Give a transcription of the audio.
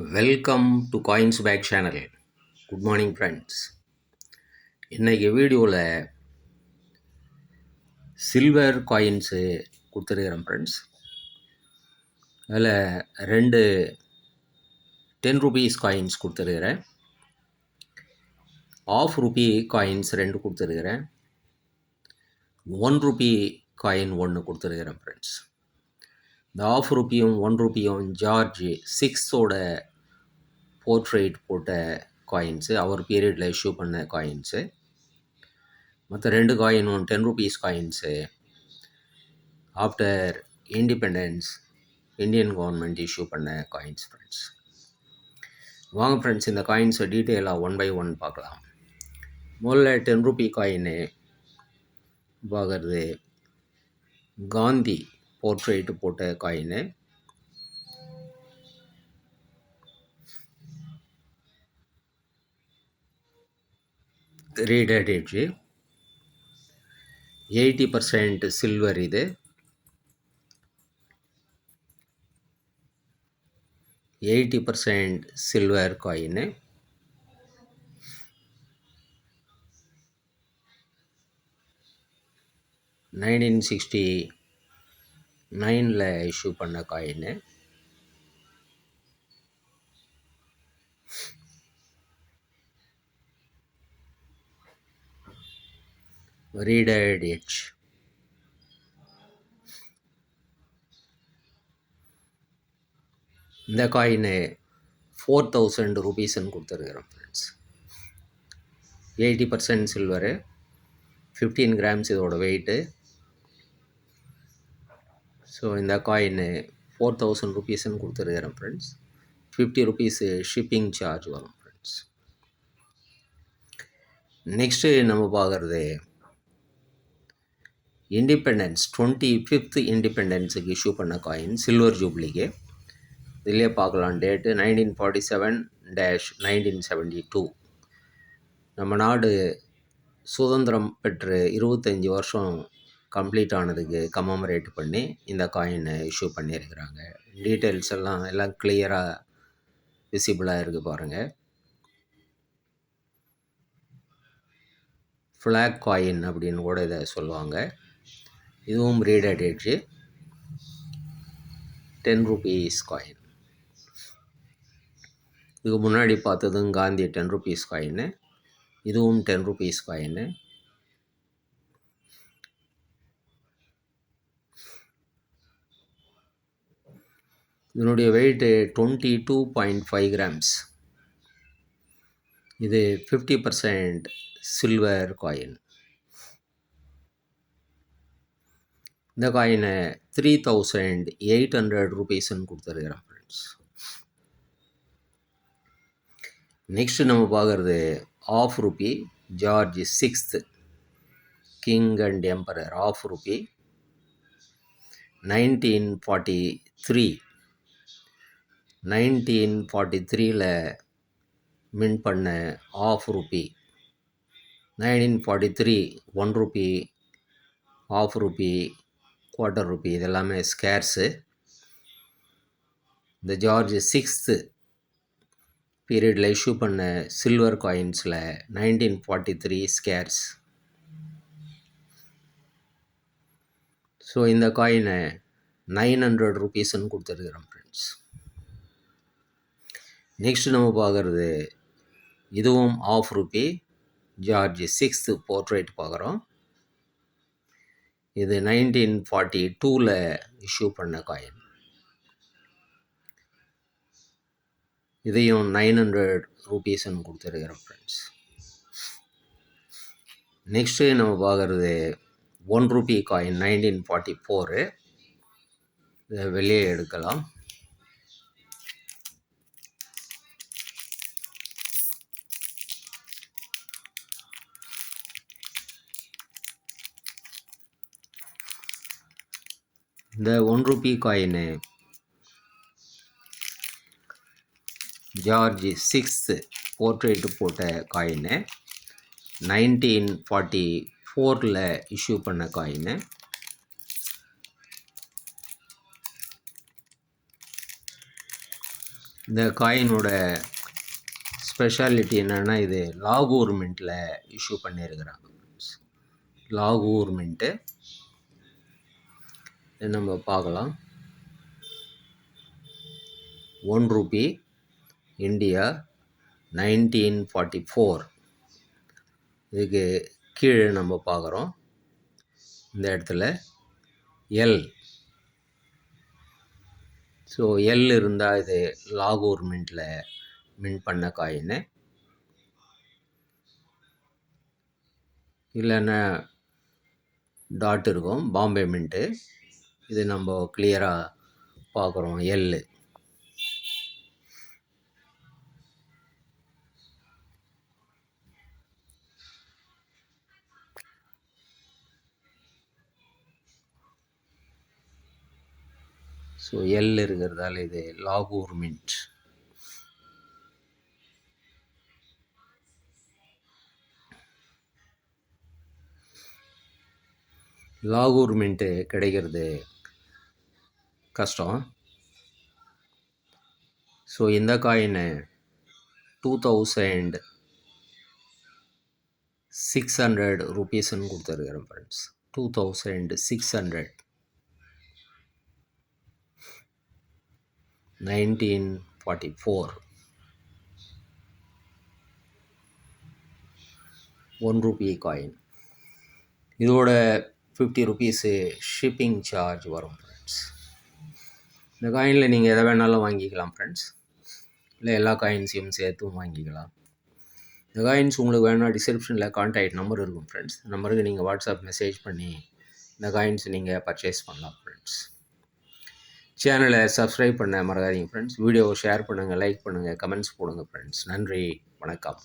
Welcome to Coins Bag channel. Good morning friends. இன்னைக்கு வீடியோவில் silver coins கொடுத்துருக்கிறேன் friends. அதில் ரெண்டு 10 rupees காயின்ஸ் கொடுத்துருக்கிறேன். ₹1 காயின்ஸ் 2 கொடுத்துருக்கிறேன். ₹1 காயின் 1 கொடுத்துருக்கிறேன் ஃப்ரெண்ட்ஸ். இந்த ₹1 ₹1 ஜார்ஜ் 6th போர்ட்ரேட் போட்ட காயின்ஸு, அவர் பீரியடில் இஷ்யூ பண்ண காயின்ஸு. மற்ற ரெண்டு காயினும் 10 rupees coins after independence Indian government issue பண்ண காயின்ஸ் ஃப்ரெண்ட்ஸ். வாங்க ஃப்ரெண்ட்ஸ், இந்த காயின்ஸை டீட்டெயிலாக 1 by 1 பார்க்கலாம். முதல்ல 10 rupee காயின்னு பார்க்குறது காந்தி போர்ட்ரேட்டு போட்ட காயின்னு. Reeded edge, 80% silver. இது 80% சில்வர் காயின்னு. (1969) இஷ்யூ பண்ண காயின்னு. Reeded edge. இந்த காயின்னு 4000 rupeesன்னு கொடுத்துருக்குறோம் ஃப்ரெண்ட்ஸ். 80% சில்வரு, 15 grams இதோட வெயிட்டு. ஸோ இந்த காயின்னு 4000 rupeesன்னு கொடுத்துருக்குறேன் ஃப்ரெண்ட்ஸ். 50 rupees ஷிப்பிங் சார்ஜ் வரும் ஃப்ரெண்ட்ஸ். நெக்ஸ்ட்டு நம்ம பார்க்குறது இண்டிபெண்டன்ஸ் 25th இண்டிபெண்டன்ஸுக்கு இஷ்யூ பண்ண காயின் சில்வர் ஜூப்ளிக்கு. இதிலே பார்க்கலாம் டேட்டு 1947-1972. நம்ம நாடு சுதந்திரம் பெற்று 25 வருஷம் கம்ப்ளீட் ஆனதுக்கு கமமரேட் பண்ணி இந்த காயினை இஷ்யூ பண்ணியிருக்கிறாங்க. டீட்டெயில்ஸ் எல்லாம் கிளியராக விசிபிளாக இருக்குது பாருங்கள். ஃப்ளாக் காயின் அப்படின்னு கூட இதை சொல்லுவாங்க. இதுவும் ரீடட் எட்ஜு, 10 rupees காயின். இதுக்கு முன்னாடி பார்த்ததும் காந்தி 10 rupees காயின்னு, இதுவும் 10 rupees காயின்னு. இதனுடைய வெயிட்டு 22.5 grams. இது 50% சில்வர் காயின். இந்த காயினை 3800 rupeesன்னு கொடுத்துருக்குறேன் ஃப்ரெண்ட்ஸ். நெக்ஸ்ட்டு நம்ம பார்க்குறது ₹1 George 6th king and emperor. ₹1 1943 மின் பண்ண ₹1. 1943 ₹1, ₹1, ₹1/4 இதெல்லாமே ஸ்கேர்ஸு. இந்த ஜார்ஜ் 6th பீரியடில் இஷ்யூ பண்ண சில்வர் காயின்ஸில் 1943 ஸ்கேர்ஸ். ஸோ இந்த காயினை 900 rupeesன்னு கொடுத்துருக்குறோம் ஃப்ரெண்ட்ஸ். நெக்ஸ்ட்டு நம்ம பார்க்குறது இதுவும் ₹1 ஜார்ஜ் 6th போர்ட்ரேட் பார்க்குறோம். இது 1942 இஷ்யூ பண்ண காயின். இதையும் 900 rupeesன்னு கொடுத்துருக்குறோம் ஃப்ரெண்ட்ஸ். நெக்ஸ்ட்டு நம்ம பார்க்குறது ₹1 காயின் 1944. இதை வெளியே எடுக்கலாம். இந்த ₹1 காயின்னு ஜார்ஜ் 6th போர்ட்ரேட்டு போட்ட காயின்னு, 1944 இஷ்யூ பண்ண காயின்னு. இந்த காயினோட ஸ்பெஷாலிட்டி என்னென்னா, இது லாகூர் மின்ட்டில் இஷ்யூ பண்ணியிருக்கிறாங்க. லாகூர் மின்ட்டு நம்ம பார்க்கலாம். 1 ரூபி இந்தியா 1944. இதுக்கு கீழே நம்ம பார்க்குறோம் இந்த இடத்துல எல். ஸோ எல் இருந்தால் இது லாகூர் மின்ட்டில் மின்ட் பண்ண காயின். இல்லைன்னா டாட் இருக்கும், பாம்பே மின்ட்டு. இது நம்ம கிளியராக பார்க்குறோம் எல். ஸோ எல் இருக்கிறதால இது லாகூர் மின்ட். லாகூர் மின்ட்டு கிடைக்கிறது கஷ்டம். ஸோ இந்த காயினை 2600 ரூபீஸ்ன்னு கொடுத்துருக்குறேன் ஃப்ரெண்ட்ஸ். 2600 1944 1 Ruby coin. இதோட 50 ரூபீஸு ஷிப்பிங் சார்ஜ் வரும் ஃப்ரெண்ட்ஸ். இந்த காயினில் நீங்கள் எதை வேணாலும் வாங்கிக்கலாம் ஃப்ரெண்ட்ஸ், இல்லை எல்லா காயின்ஸையும் சேர்த்தும் வாங்கிக்கலாம். இந்த காயின்ஸ் உங்களுக்கு வேணால் டிஸ்கிரிப்ஷனில் கான்டாக்ட் நம்பர் இருக்கும் ஃப்ரெண்ட்ஸ். இந்த நம்பருக்கு நீங்கள் வாட்ஸ்அப் மெசேஜ் பண்ணி இந்த காயின்ஸ் நீங்கள் பர்ச்சேஸ் பண்ணலாம் ஃப்ரெண்ட்ஸ். சேனலை சப்ஸ்கிரைப் பண்ண மறக்காதீங்க ஃப்ரெண்ட்ஸ். வீடியோவை ஷேர் பண்ணுங்கள், லைக் பண்ணுங்கள், கமெண்ட்ஸ் போடுங்க ஃப்ரெண்ட்ஸ். நன்றி, வணக்கம்.